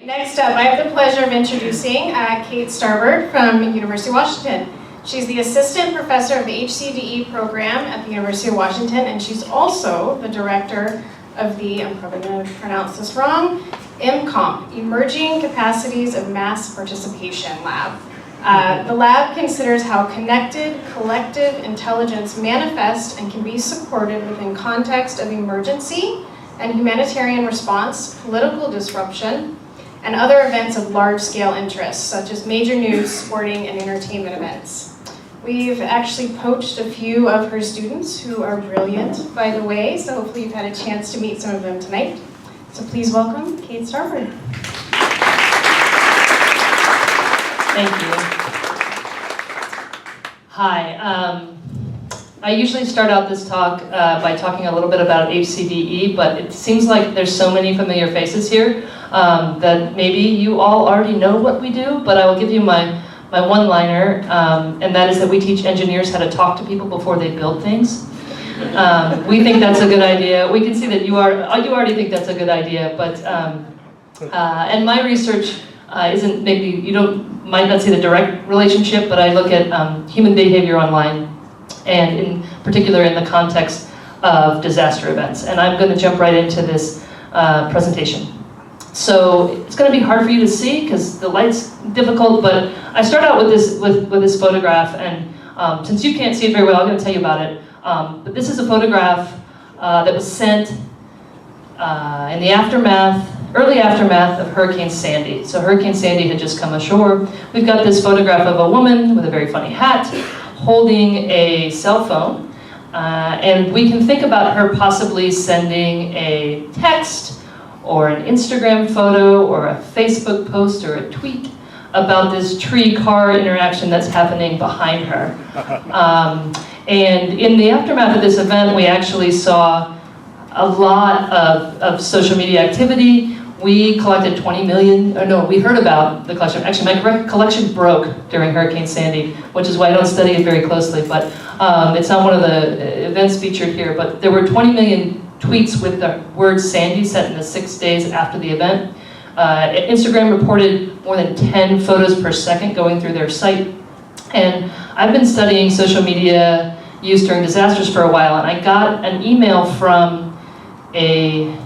Next up, I have the pleasure of introducing Kate Starbird from University of Washington. She's the assistant professor of the HCDE program at the University of Washington, and she's also the director of the, I'm probably going to pronounce this wrong, IMCOMP, Emerging Capacities of Mass Participation Lab. The lab considers how connected, collective intelligence manifests and can be supported within context of emergency and humanitarian response, political disruption, and other events of large-scale interest, such as major news, sporting, and entertainment events. We've actually poached a few of her students who are brilliant, by the way, so hopefully you've had a chance to meet some of them tonight. So please welcome Kate Starbird. Thank you. Hi. I usually start out this talk by talking a little bit about HCDE, but it seems like there's so many familiar faces here that maybe you all already know what we do, but I will give you my one-liner, and that is that we teach engineers how to talk to people before they build things. We think that's a good idea. We can see that you already think that's a good idea, but and my research isn't, maybe you might not see the direct relationship, but I look at human behavior online, and in particular in the context of disaster events. And I'm going to jump right into this presentation. So it's going to be hard for you to see because the light's difficult, but I start out with this photograph, and since you can't see it very well, I'm going to tell you about it. But this is a photograph that was sent in the early aftermath of Hurricane Sandy. So Hurricane Sandy had just come ashore. We've got this photograph of a woman with a very funny hat holding a cell phone, and we can think about her possibly sending a text or an Instagram photo or a Facebook post or a tweet about this tree-car interaction that's happening behind her. And in the aftermath of this event, we actually saw a lot of social media activity. We collected 20 million, we heard about the collection. Actually, my collection broke during Hurricane Sandy, which is why I don't study it very closely, but it's not one of the events featured here, but there were 20 million tweets with the word Sandy sent in the 6 days after the event. Instagram reported more than 10 photos per second going through their site. And I've been studying social media use during disasters for a while, and I got an email from a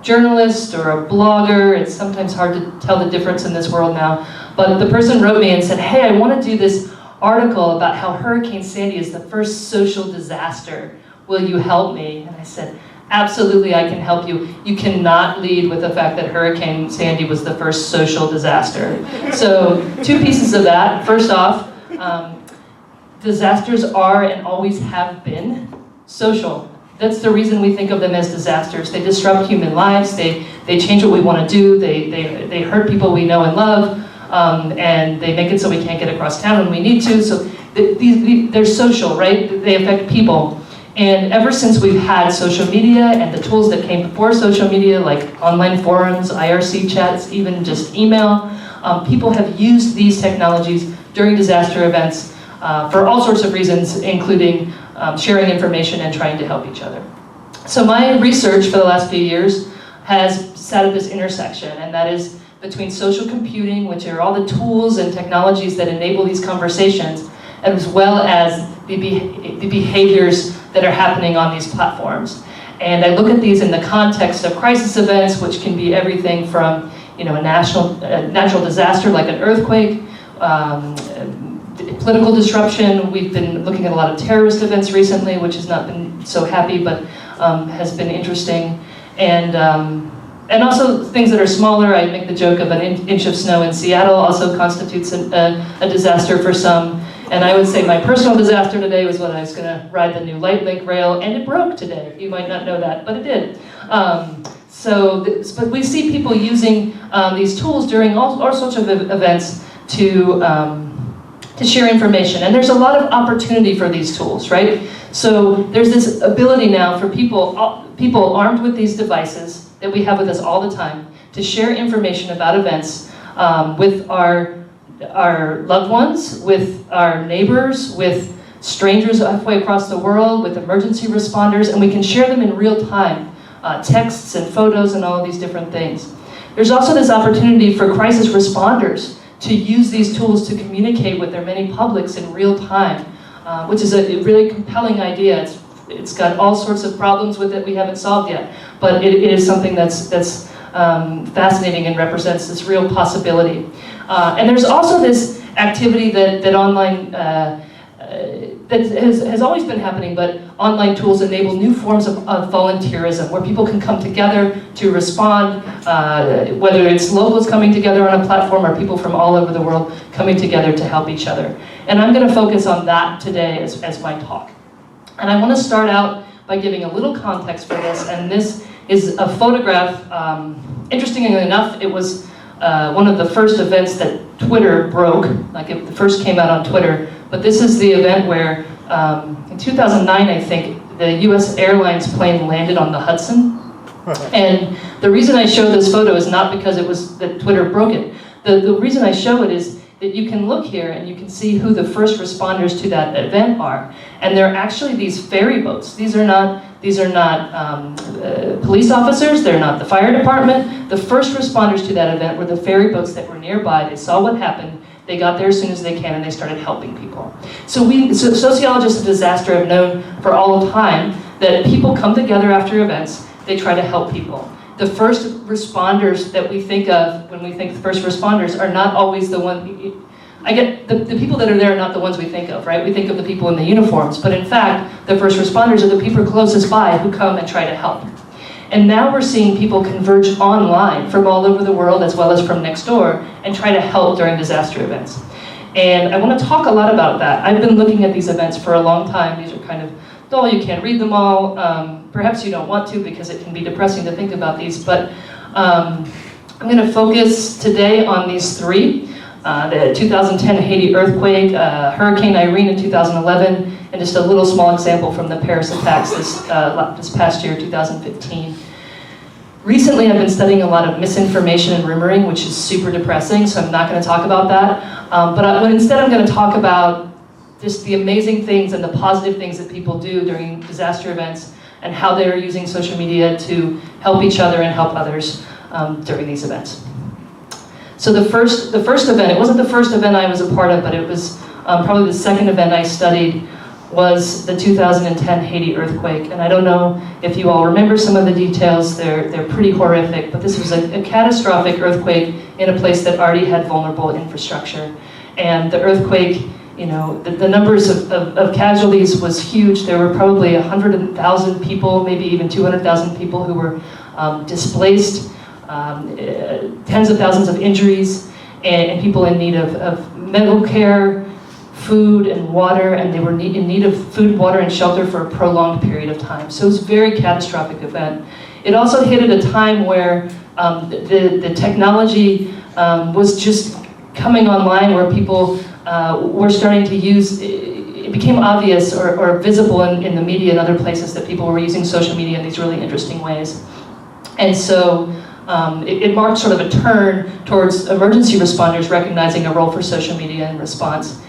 journalist or a blogger. It's sometimes hard to tell the difference in this world now, but the person wrote me and said, hey, I want to do this article about how Hurricane Sandy is the first social disaster. Will you help me? And I said, absolutely, I can help you. You cannot lead with the fact that Hurricane Sandy was the first social disaster. So 2 pieces of that. First off, disasters are and always have been social. That's the reason we think of them as disasters. They disrupt human lives, they change what we want to do, they hurt people we know and love, and they make it so we can't get across town when we need to. So they're social, right? They affect people. And ever since we've had social media and the tools that came before social media, like online forums, IRC chats, even just email, people have used these technologies during disaster events for all sorts of reasons, including sharing information and trying to help each other. So my research for the last few years has sat at this intersection, and that is between social computing, which are all the tools and technologies that enable these conversations, as well as the behaviors that are happening on these platforms. And I look at these in the context of crisis events, which can be everything from a natural disaster like an earthquake, political disruption. We've been looking at a lot of terrorist events recently, which has not been so happy, but has been interesting. And also things that are smaller. I make the joke of an inch of snow in Seattle also constitutes a disaster for some. And I would say my personal disaster today was when I was going to ride the new Lightlink rail, and it broke today. You might not know that, but it did. But we see people using these tools during all sorts of events to share information. And there's a lot of opportunity for these tools, right? So there's this ability now for people armed with these devices that we have with us all the time to share information about events with our loved ones, with our neighbors, with strangers halfway across the world, with emergency responders, and we can share them in real time, texts and photos and all of these different things. There's also this opportunity for crisis responders to use these tools to communicate with their many publics in real time, which is a really compelling idea. It's got all sorts of problems with it we haven't solved yet, but it is something that's fascinating and represents this real possibility. And there's also this activity that online, that has always been happening, but online tools enable new forms of volunteerism, where people can come together to respond, whether it's locals coming together on a platform or people from all over the world coming together to help each other. And I'm going to focus on that today as my talk. And I want to start out by giving a little context for this, and this is a photograph. Interestingly enough, it was one of the first events that Twitter broke, like it first came out on Twitter. But this is the event where, in 2009, I think, the US Airlines plane landed on the Hudson. And the reason I show this photo is not because it was that Twitter broke it. The reason I show it is that you can look here and you can see who the first responders to that event are. And they're actually these ferry boats. These are not police officers, they're not the fire department. The first responders to that event were the ferry boats that were nearby. They saw what happened. They got there as soon as they can, and they started helping people. So sociologists of disaster have known for all time that people come together after events, they try to help people. The first responders that we think of when we think first responders are not always the one. The people that are there are not the ones we think of, right? We think of the people in the uniforms, but in fact, the first responders are the people closest by who come and try to help. And now we're seeing people converge online from all over the world as well as from next door and try to help during disaster events. And I want to talk a lot about that. I've been looking at these events for a long time. These are kind of dull, you can't read them all. Perhaps you don't want to because it can be depressing to think about these, but I'm going to focus today on these three. The 2010 Haiti earthquake, Hurricane Irene in 2011, and just a little small example from the Paris attacks this past year, 2015. Recently, I've been studying a lot of misinformation and rumoring, which is super depressing, so I'm not going to talk about that. But instead, I'm going to talk about just the amazing things and the positive things that people do during disaster events and how they're using social media to help each other and help others during these events. So the first event, it wasn't the first event I was a part of, but it was probably the second event I studied, was the 2010 Haiti earthquake. And I don't know if you all remember some of the details, they're pretty horrific, but this was a catastrophic earthquake in a place that already had vulnerable infrastructure. And the earthquake, you know, the numbers of casualties was huge. There were probably 100,000 people, maybe even 200,000 people who were displaced, tens of thousands of injuries, and people in need of medical care, food and water, and they were in need of food, water, and shelter for a prolonged period of time. So it was a very catastrophic event. It also hit at a time where the technology was just coming online, where people were starting to use, it became obvious or visible in the media and other places that people were using social media in these really interesting ways. And so it marked sort of a turn towards emergency responders recognizing a role for social media in response.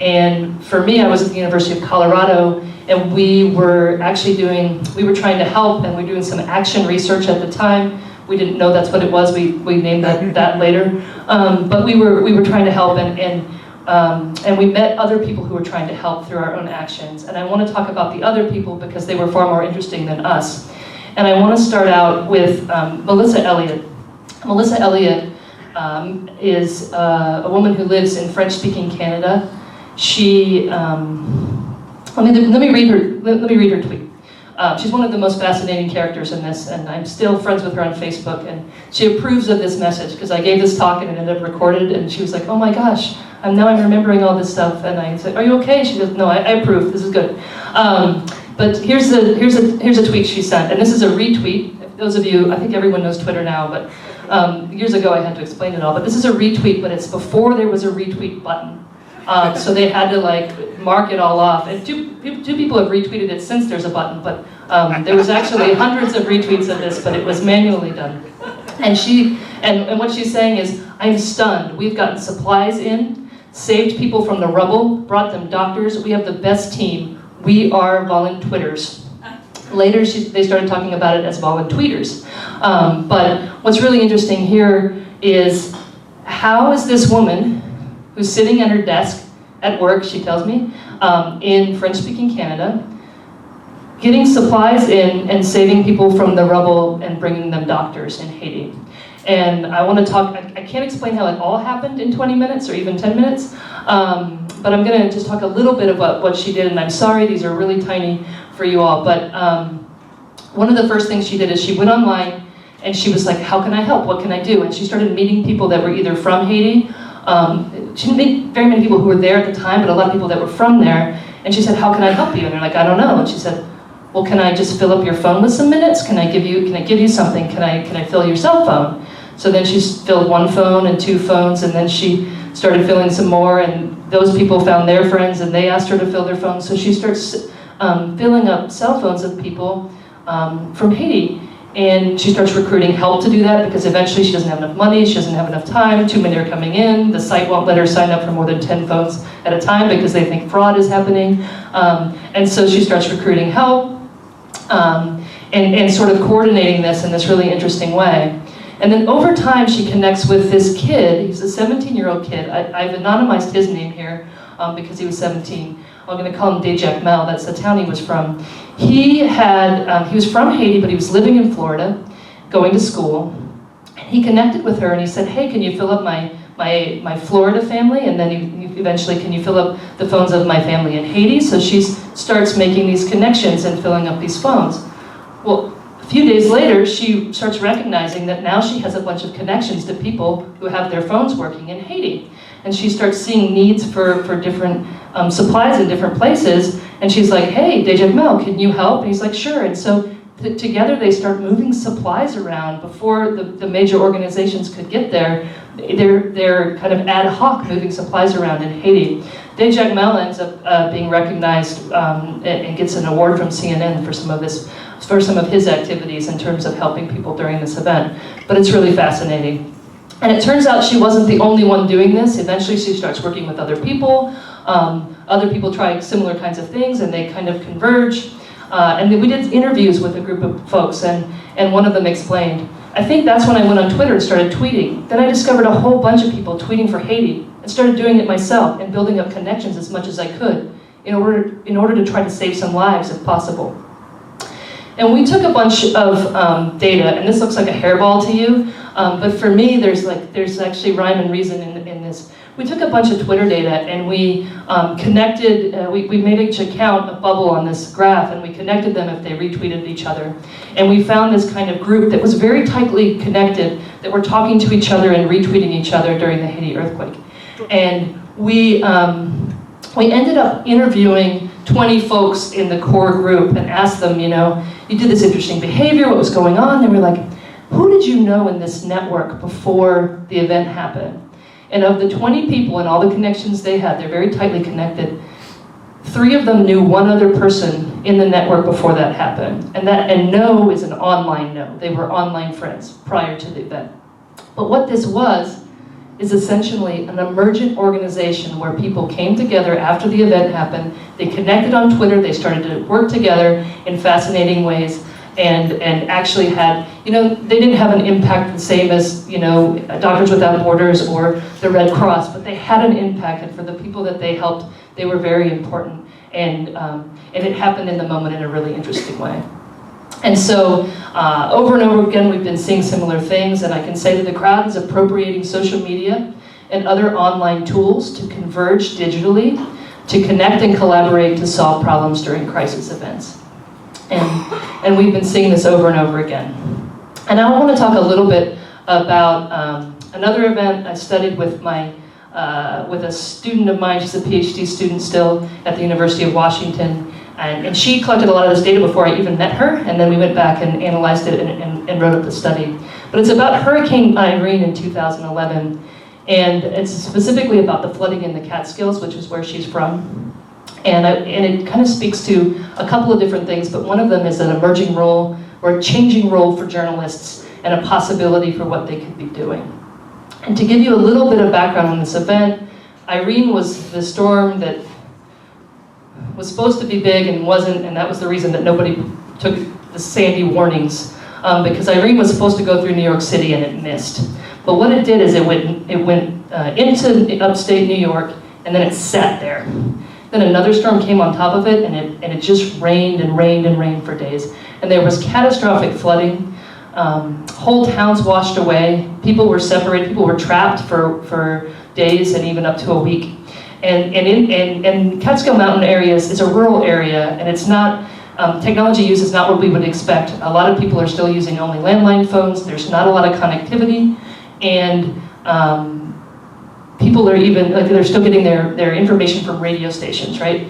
And for me, I was at the University of Colorado, and we were trying to help, and we were doing some action research at the time. We didn't know that's what it was. We named that later. But we were trying to help, and we met other people who were trying to help through our own actions. And I want to talk about the other people because they were far more interesting than us. And I want to start out with Melissa Elliot. Melissa Elliot is a woman who lives in French-speaking Canada. She, let me read her tweet. She's one of the most fascinating characters in this, and I'm still friends with her on Facebook, and she approves of this message, because I gave this talk and it ended up recorded, and she was like, oh my gosh, now I'm remembering all this stuff, and I said, are you okay? She goes, no, I approve, this is good. But here's a tweet she sent, and this is a retweet. Those of you, I think everyone knows Twitter now, but years ago I had to explain it all, but this is a retweet, but it's before there was a retweet button. So they had to like mark it all off. And two people have retweeted it since there's a button, but there was actually hundreds of retweets of this, but it was manually done. And what she's saying is, I'm stunned. We've gotten supplies in, saved people from the rubble, brought them doctors. We have the best team. We are volunteers. Later, they started talking about it as volunteers. But what's really interesting here is how is this woman who's sitting at her desk at work, she tells me, in French-speaking Canada, getting supplies in and saving people from the rubble and bringing them doctors in Haiti. And I want to talk, I can't explain how it all happened in 20 minutes or even 10 minutes, but I'm going to just talk a little bit about what she did, and I'm sorry, these are really tiny for you all, but one of the first things she did is she went online and she was like, how can I help? What can I do? And she started meeting people that were either from Haiti. She didn't meet very many people who were there at the time, but a lot of people that were from there. And she said, how can I help you? And they're like, I don't know. And she said, well, can I just fill up your phone with some minutes? Can I give you something? Can I fill your cell phone? So then she filled one phone and two phones, and then she started filling some more, and those people found their friends and they asked her to fill their phones. So she starts filling up cell phones of people from Haiti. And she starts recruiting help to do that because eventually she doesn't have enough money, she doesn't have enough time, too many are coming in, the site won't let her sign up for more than 10 phones at a time because they think fraud is happening. And so she starts recruiting help and sort of coordinating this in this really interesting way. And then over time she connects with this kid, he's a 17-year-old kid, I've anonymized his name here because he was 17. I'm going to call him Dejak Mel, that's the town he was from. He was from Haiti, but he was living in Florida, going to school. He connected with her and he said, hey, can you fill up my Florida family? And then eventually, can you fill up the phones of my family in Haiti? So she starts making these connections and filling up these phones. Well, a few days later, she starts recognizing that now she has a bunch of connections to people who have their phones working in Haiti. And she starts seeing needs for different supplies in different places, and she's like, hey, Dejak Mel, can you help? And he's like, sure. And so together they start moving supplies around before the major organizations could get there. They're kind of ad hoc moving supplies around in Haiti. Dejak Mel ends up being recognized and gets an award from CNN for some of his activities in terms of helping people during this event. But it's really fascinating. And it turns out she wasn't the only one doing this. Eventually she starts working with other people. Other people try similar kinds of things and they kind of converge. And then we did interviews with a group of folks and one of them explained, I think that's when I went on Twitter and started tweeting. Then I discovered a whole bunch of people tweeting for Haiti and started doing it myself and building up connections as much as I could in order to try to save some lives if possible. And we took a bunch of data, and this looks like a hairball to you, but for me, there's actually rhyme and reason in this. We took a bunch of Twitter data and we connected, we made each account a bubble on this graph and we connected them if they retweeted each other. And we found this kind of group that was very tightly connected, that were talking to each other and retweeting each other during the Haiti earthquake. And we ended up interviewing 20 folks in the core group and asked them, you did this interesting behavior, what was going on? They were like, who did you know in this network before the event happened? And of the 20 people and all the connections they had, they're very tightly connected, 3 of them knew one other person in the network before that happened. And no is an online no. They were online friends prior to the event. But what this is essentially an emergent organization where people came together after the event happened, they connected on Twitter, they started to work together in fascinating ways, and actually had, they didn't have an impact the same as, Doctors Without Borders or the Red Cross, but they had an impact, and for the people that they helped, they were very important, and it happened in the moment in a really interesting way. And so, over and over again, we've been seeing similar things, and I can say that the crowd is appropriating social media and other online tools to converge digitally, to connect and collaborate to solve problems during crisis events. And we've been seeing this over and over again. And now I want to talk a little bit about another event I studied with a student of mine. She's a PhD student still at the University of Washington. And she collected a lot of this data before I even met her, and then we went back and analyzed it and wrote up the study. But it's about Hurricane Irene in 2011, and it's specifically about the flooding in the Catskills, which is where she's from. And it kind of speaks to a couple of different things, but one of them is an emerging role, or a changing role for journalists, and a possibility for what they could be doing. And to give you a little bit of background on this event, Irene was the storm that was supposed to be big and wasn't, and that was the reason that nobody took the Sandy warnings, because Irene was supposed to go through New York City and it missed. But what it did is it went into upstate New York, and then it sat there. Then another storm came on top of it, and it just rained and rained and rained for days. And there was catastrophic flooding. Whole towns washed away. People were separated. People were trapped for days and even up to a week. And Catskill Mountain areas is a rural area, and it's not, technology use is not what we would expect. A lot of people are still using only landline phones. There's not a lot of connectivity, and people are even, like, they're still getting their information from radio stations, right?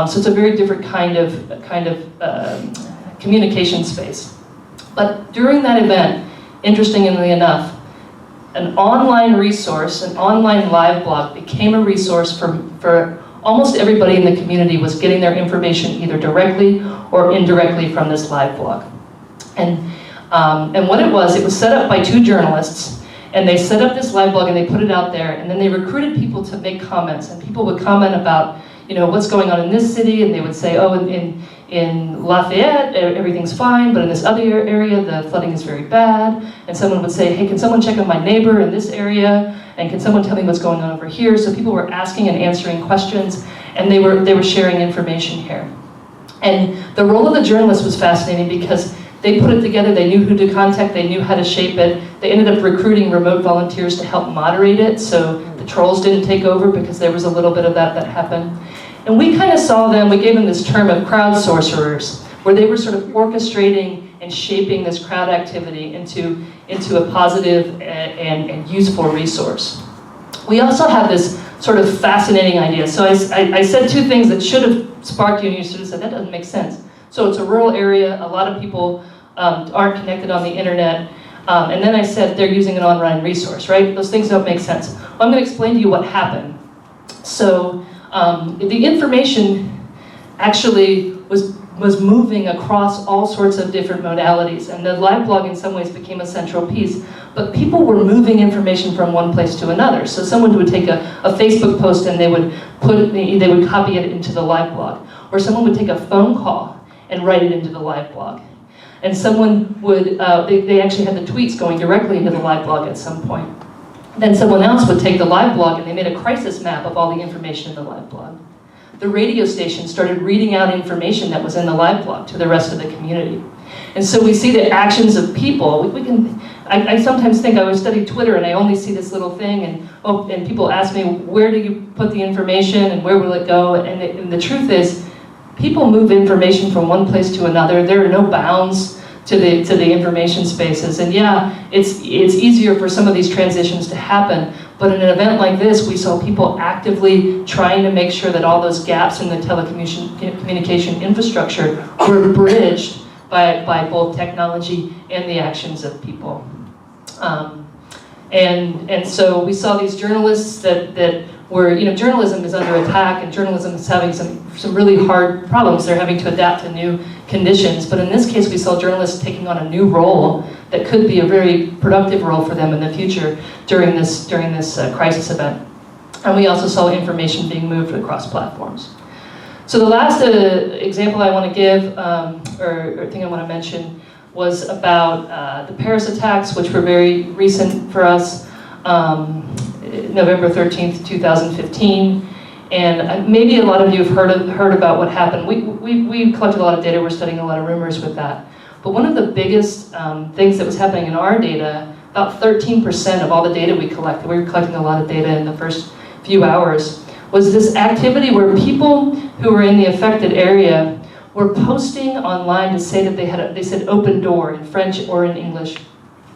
So it's a very different kind of communication space. But during that event, interestingly enough, an online resource, an online live blog became a resource for almost everybody in the community was getting their information either directly or indirectly from this live blog. And what it was set up by two journalists, and they set up this live blog and they put it out there, and then they recruited people to make comments, and people would comment about, you know, what's going on in this city, and they would say, oh, in Lafayette, everything's fine, but in this other area, the flooding is very bad. And someone would say, hey, can someone check on my neighbor in this area? And can someone tell me what's going on over here? So people were asking and answering questions, and they were sharing information here. And the role of the journalist was fascinating because they put it together, they knew who to contact, they knew how to shape it. They ended up recruiting remote volunteers to help moderate it, so the trolls didn't take over because there was a little bit of that happened. And we kind of saw them, we gave them this term of crowd sorcerers, where they were sort of orchestrating and shaping this crowd activity into a positive and useful resource. We also have this sort of fascinating idea. So I said two things that should have sparked you, and you should have said, that doesn't make sense. So it's a rural area, a lot of people aren't connected on the internet, and then I said they're using an online resource, right? Those things don't make sense. Well, I'm going to explain to you what happened. So the information actually was moving across all sorts of different modalities, and the live blog in some ways became a central piece. But people were moving information from one place to another. So someone would take a Facebook post and they would copy it into the live blog, or someone would take a phone call and write it into the live blog. And someone would, they actually had the tweets going directly into the live blog at some point. Then someone else would take the live blog and they made a crisis map of all the information in the live blog. The radio station started reading out information that was in the live blog to the rest of the community. And so we see the actions of people. I sometimes think I would study Twitter and I only see this little thing, and people ask me, where do you put the information and where will it go? And the truth is, people move information from one place to another. There are no bounds to the information spaces. And yeah, it's easier for some of these transitions to happen, but in an event like this, we saw people actively trying to make sure that all those gaps in the telecommunication infrastructure were bridged by both technology and the actions of people. And so we saw these journalists that were, journalism is under attack, and journalism is having some really hard problems. They're having to adapt to new conditions. But in this case, we saw journalists taking on a new role that could be a very productive role for them in the future during this crisis event. And we also saw information being moved across platforms. So the last example I want to give, or thing I want to mention, was about the Paris attacks, which were very recent for us. November 13th, 2015, and maybe a lot of you have heard about what happened. We collected a lot of data, we're studying a lot of rumors with that. But one of the biggest things that was happening in our data, about 13% of all the data we collected, we were collecting a lot of data in the first few hours, was this activity where people who were in the affected area were posting online to say that they said open door in French or in English.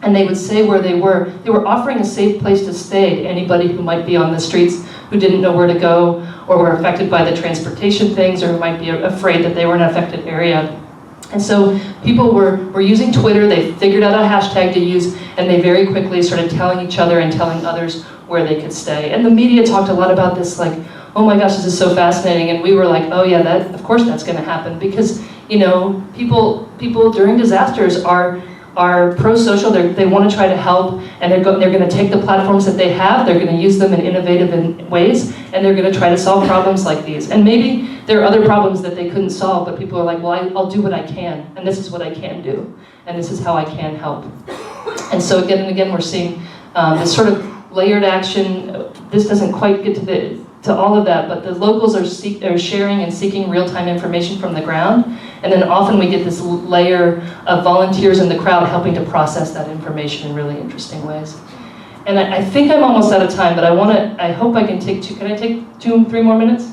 And they would say where they were. They were offering a safe place to stay to anybody who might be on the streets, who didn't know where to go, or were affected by the transportation things, or who might be afraid that they were in an affected area. And so people were using Twitter, they figured out a hashtag to use, and they very quickly started telling each other and telling others where they could stay. And the media talked a lot about this, like, oh my gosh, this is so fascinating. And we were like, oh yeah, of course that's gonna happen, because people during disasters are are pro-social. They want to try to help, and they're going to take the platforms that they have, they're going to use them in innovative ways, and they're going to try to solve problems like these. And maybe there are other problems that they couldn't solve, but people are like, well, I'll do what I can, and this is what I can do, and this is how I can help. And so again and again, we're seeing this sort of layered action. This doesn't quite get to all of that, but the locals are sharing and seeking real-time information from the ground, and then often we get this layer of volunteers in the crowd helping to process that information in really interesting ways. And I think I'm almost out of time, but I hope I can take can I take 3 more minutes?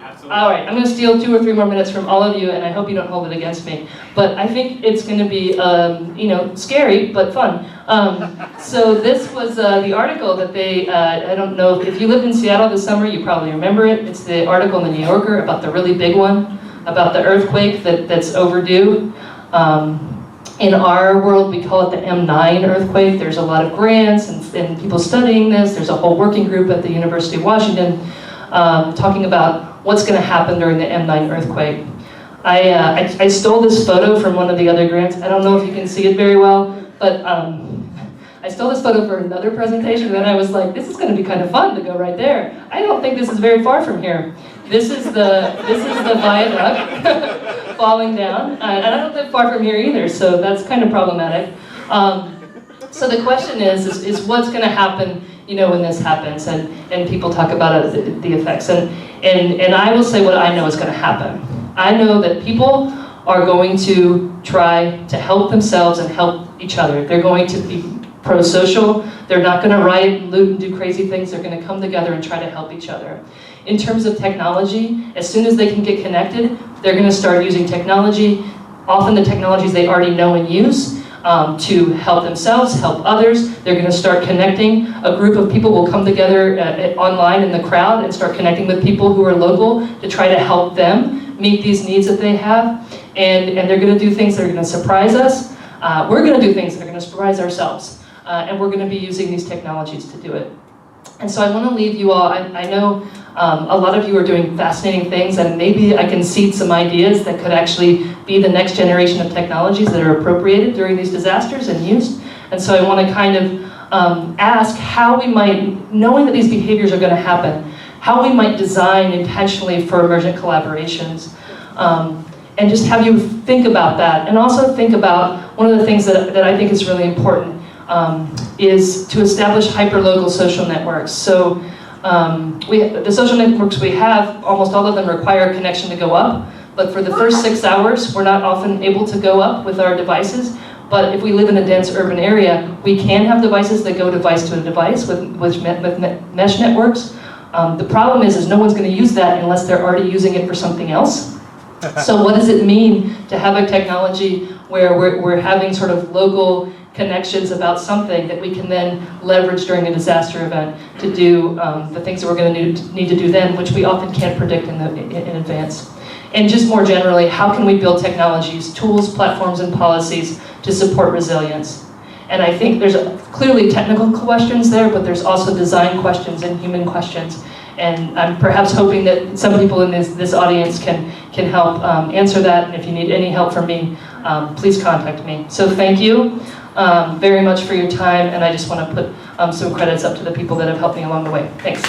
Absolutely. All right, I'm going to steal 2 or 3 more minutes from all of you, and I hope you don't hold it against me. But I think it's going to be, scary, but fun. So this was the article that they, I don't know, if you lived in Seattle this summer, you probably remember it. It's the article in the New Yorker about the really big one, about the earthquake that's overdue. In our world, we call it the M9 earthquake. There's a lot of grants and people studying this. There's a whole working group at the University of Washington talking about what's going to happen during the M9 earthquake. I stole this photo from one of the other grants. I don't know if you can see it very well, but I stole this photo for another presentation, and then I was like, this is going to be kind of fun to go right there. I don't think this is very far from here. This is the viaduct falling down, and I don't live far from here either, so that's kind of problematic. So the question is what's going to happen, when this happens, and people talk about the effects, and I will say what I know is going to happen. I know that people are going to try to help themselves and help each other. They're going to be pro-social. They're not going to riot and loot and do crazy things. They're going to come together and try to help each other. In terms of technology, as soon as they can get connected, they're going to start using technology, often the technologies they already know and use, to help themselves, help others. They're going to start connecting. A group of people will come together online in the crowd and start connecting with people who are local to try to help them meet these needs that they have. And they're going to do things that are going to surprise us. We're going to do things that are going to surprise ourselves. And we're going to be using these technologies to do it. And so I want to leave you all, I know a lot of you are doing fascinating things, and maybe I can seed some ideas that could actually be the next generation of technologies that are appropriated during these disasters and used. And so I want to kind of ask how we might, knowing that these behaviors are going to happen, how we might design intentionally for emergent collaborations. And just have you think about that. And also think about one of the things that I think is really important is to establish hyperlocal social networks. So the social networks we have, almost all of them require a connection to go up. But for the first 6 hours, we're not often able to go up with our devices. But if we live in a dense urban area, we can have devices that go device to a device with mesh networks. The problem is no one's going to use that unless they're already using it for something else. So what does it mean to have a technology where we're having sort of local connections about something that we can then leverage during a disaster event to do the things that we're going to need to do then, which we often can't predict in advance. And just more generally, how can we build technologies, tools, platforms, and policies to support resilience? And I think there's clearly technical questions there, but there's also design questions and human questions. And I'm perhaps hoping that some people in this audience can help answer that. And if you need any help from me, please contact me. So thank you very much for your time. And I just want to put some credits up to the people that have helped me along the way. Thanks.